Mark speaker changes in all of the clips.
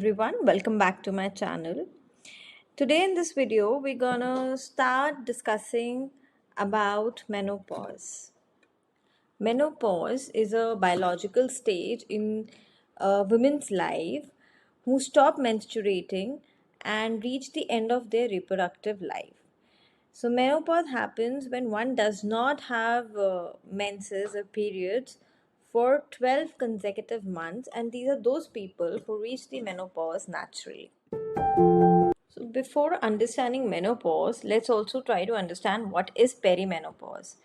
Speaker 1: everyone, welcome back to my channel. Today in this video we're gonna start discussing about menopause. Menopause is a biological stage in a women's life who stop menstruating and reach the end of their reproductive life. So menopause happens when one does not have menses or periods for 12 consecutive months, and these are those people who reach the menopause naturally. So before understanding menopause, let's also try to understand what is perimenopause.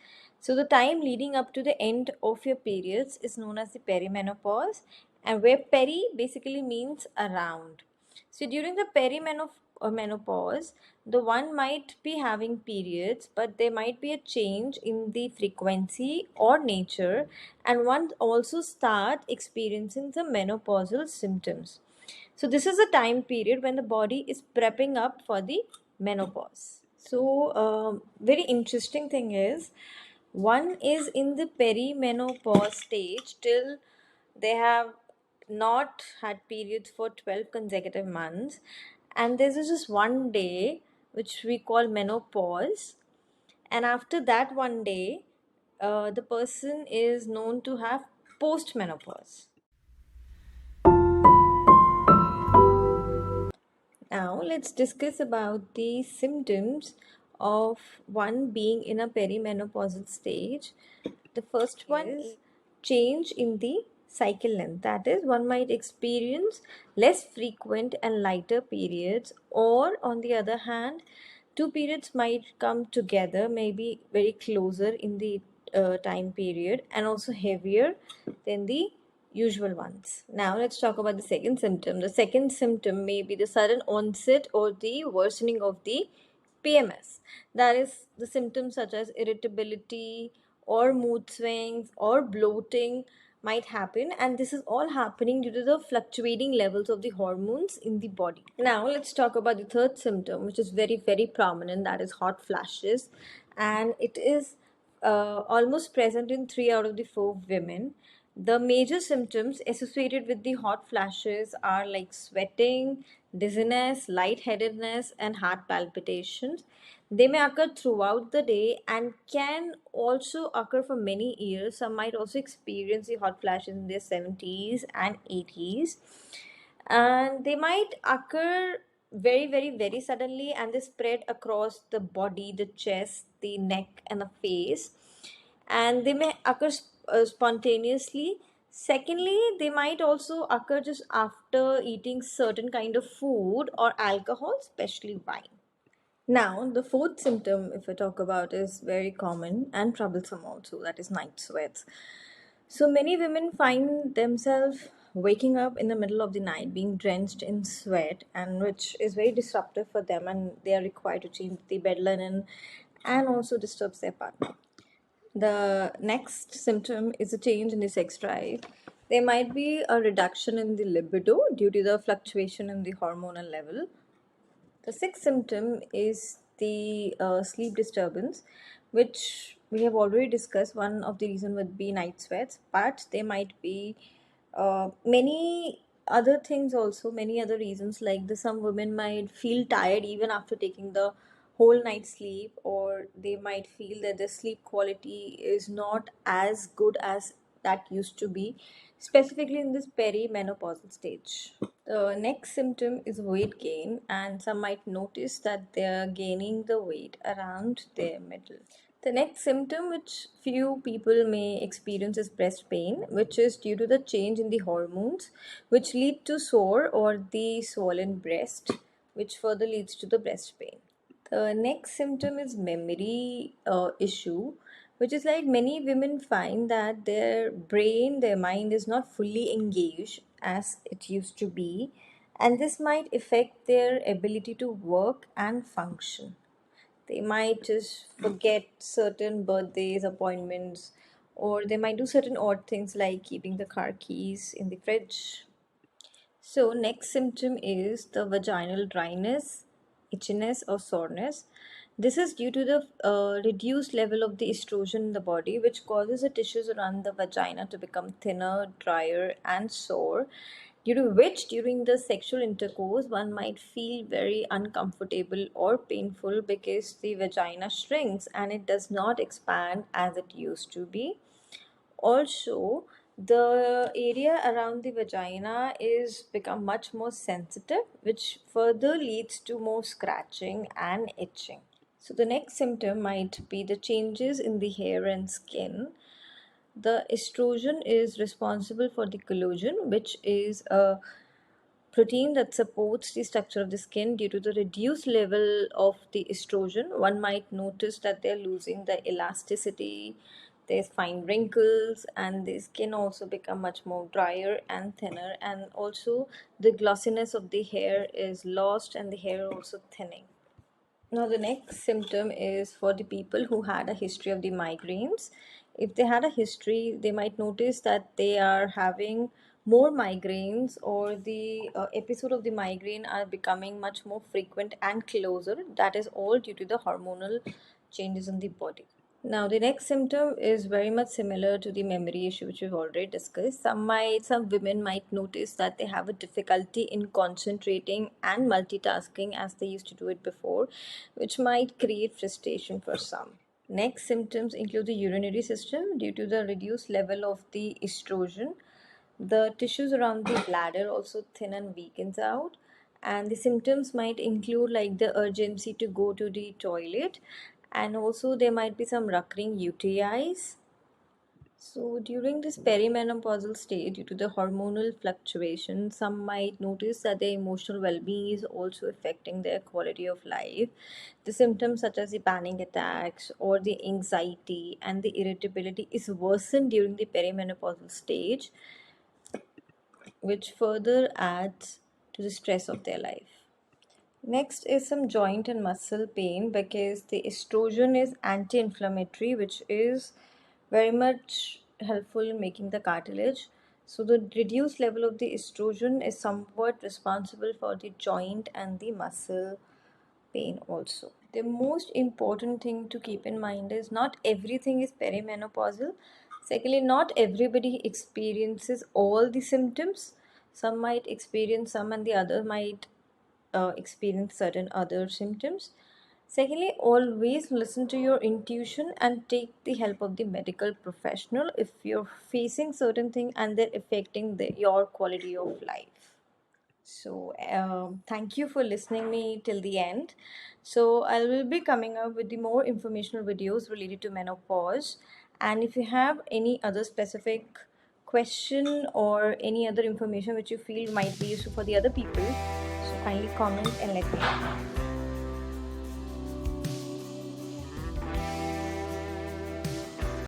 Speaker 1: So the time leading up to the end of your periods is known as the perimenopause, and where peri basically means around. So during the perimenopause, the one might be having periods, but there might be a change in the frequency or nature, and one also start experiencing the menopausal symptoms. So this is a time period when the body is prepping up for the menopause. So very interesting thing is one is in the perimenopause stage till they have not had periods for 12 consecutive months, and this is just one day which we call menopause, and after that one day the person is known to have postmenopause. Now let's discuss about the symptoms of one being in a perimenopausal stage. The first one is change in the cycle length. That is, one might experience less frequent and lighter periods, or on the other hand, two periods might come together, maybe very closer in the time period, and also heavier than the usual ones. Now let's talk about the second symptom. The second symptom may be the sudden onset or the worsening of the PMS. That is, the symptoms such as irritability or mood swings or bloating might happen, and this is all happening due to the fluctuating levels of the hormones in the body. Now let's talk about the third symptom, which is very prominent, that is hot flashes, and it is almost present in 3 out of the 4 women. The major symptoms associated with the hot flashes are like sweating, dizziness, lightheadedness, and heart palpitations. They may occur throughout the day and can also occur for many years. Some might also experience the hot flashes in their 70s and 80s. And they might occur very suddenly, and they spread across the body, the chest, the neck, and the face, and they may occur spontaneously. Secondly, they might also occur just after eating certain kind of food or alcohol, especially wine. Now, the fourth symptom, if we talk about, is very common and troublesome also, that is night sweats. So many women find themselves waking up in the middle of the night being drenched in sweat, and which is very disruptive for them, and they are required to change the bed linen and also disturbs their partner. The next symptom is a change in the sex drive. There might be a reduction in the libido due to the fluctuation in the hormonal level. The sixth symptom is the sleep disturbance, which we have already discussed. One of the reasons would be night sweats, but there might be many other things also, many other reasons, like some women might feel tired even after taking the whole night sleep, or they might feel that the sleep quality is not as good as that used to be, specifically in this perimenopausal stage. The next symptom is weight gain, and some might notice that they are gaining the weight around their middle. The next symptom, which few people may experience, is breast pain, which is due to the change in the hormones, which lead to sore or the swollen breast, which further leads to the breast pain. The next symptom is memory issue, which is like many women find that their brain, their mind is not fully engaged as it used to be, and this might affect their ability to work and function. They might just forget certain birthdays, appointments, or they might do certain odd things like keeping the car keys in the fridge. So, next symptom is the vaginal dryness, itchiness, or soreness. This is due to the reduced level of the estrogen in the body, which causes the tissues around the vagina to become thinner, drier, and sore. due to which during the sexual intercourse one might feel very uncomfortable or painful because the vagina shrinks and it does not expand as it used to be. Also, the area around the vagina is become much more sensitive, which further leads to more scratching and itching. So the next symptom might be the changes in the hair and skin. The estrogen is responsible for the collagen, which is a protein that supports the structure of the skin. Due to the reduced level of the estrogen, one might notice that they're losing the elasticity, there's fine wrinkles, and the skin also become much more drier and thinner, and also the glossiness of the hair is lost and the hair also thinning. Now, the next symptom is for the people who had a history of the migraines. If they had a history, they might notice that they are having more migraines, or the episode of the migraine are becoming much more frequent and closer. That is all due to the hormonal changes in the body. Now, the next symptom is very much similar to the memory issue which we've already discussed. Some women might notice that they have a difficulty in concentrating and multitasking as they used to do it before, which might create frustration for some. Next symptoms include the urinary system. Due to the reduced level of the estrogen, the tissues around the bladder also thin and weakens out, and the symptoms might include like the urgency to go to the toilet, and also there might be some recurring UTIs. So during this perimenopausal stage, due to the hormonal fluctuation, some might notice that their emotional well-being is also affecting their quality of life. The symptoms such as the panic attacks or the anxiety and the irritability is worsened during the perimenopausal stage, which further adds to the stress of their life. Next is some joint and muscle pain, because the estrogen is anti-inflammatory, which is very much helpful in making the cartilage. So the reduced level of the estrogen is somewhat responsible for the joint and the muscle pain also. The most important thing to keep in mind is not everything is perimenopausal. Secondly, not everybody experiences all the symptoms. Some might experience some and the other might experience certain other symptoms. Secondly, always listen to your intuition and take the help of the medical professional if you're facing certain thing and they're affecting your quality of life. So thank you for listening me till the end. So I will be coming up with the more informational videos related to menopause, and if you have any other specific question or any other information which you feel might be useful for the other people, so kindly comment and let me know.